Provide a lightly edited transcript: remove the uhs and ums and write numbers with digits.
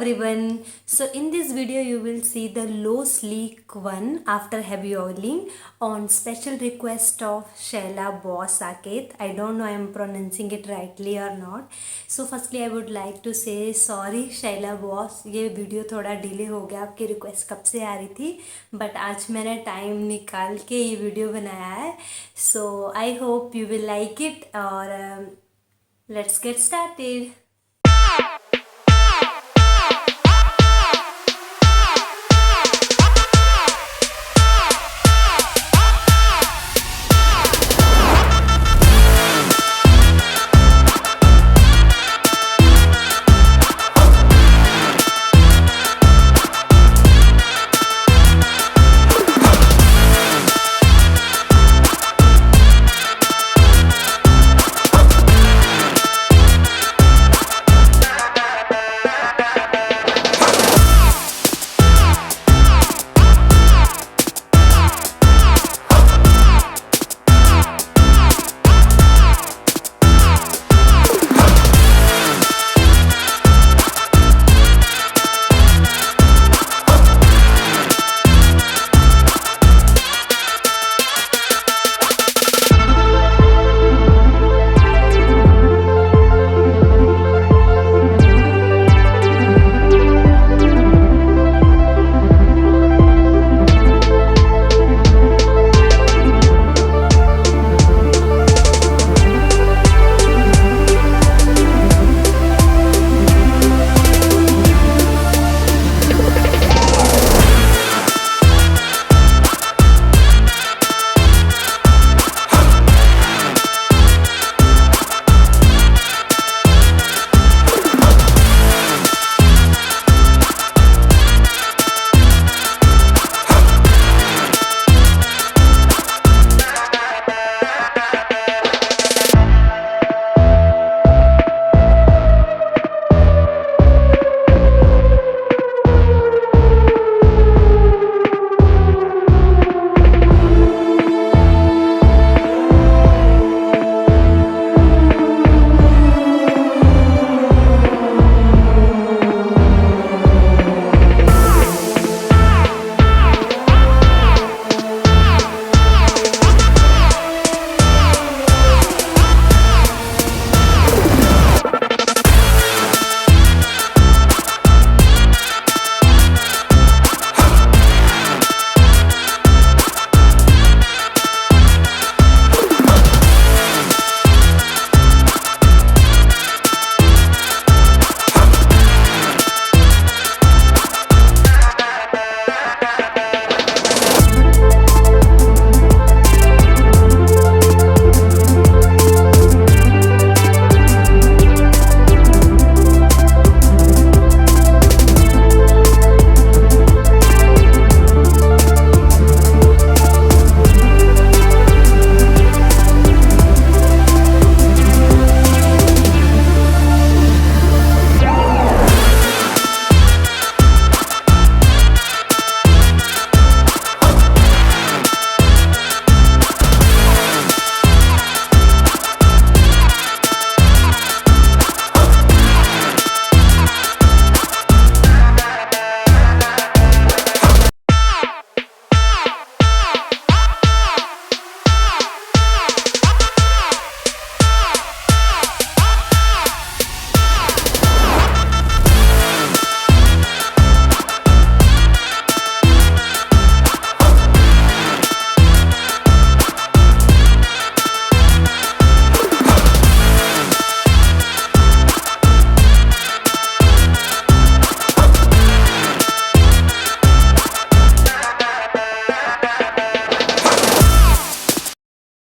everyone. So in this video you will see the low sleek one after heavy oiling on special request of Shaila Boss Saket. I don't know I am pronouncing it rightly or not. So firstly I would like to say sorry Shaila Boss, ये video थोड़ा delay हो गया, आपकी request कब से आ रही थी but आज मैंने टाइम निकाल के ये वीडियो बनाया है. So I hope you will like it और लेट्स गेट स्टार्टेड.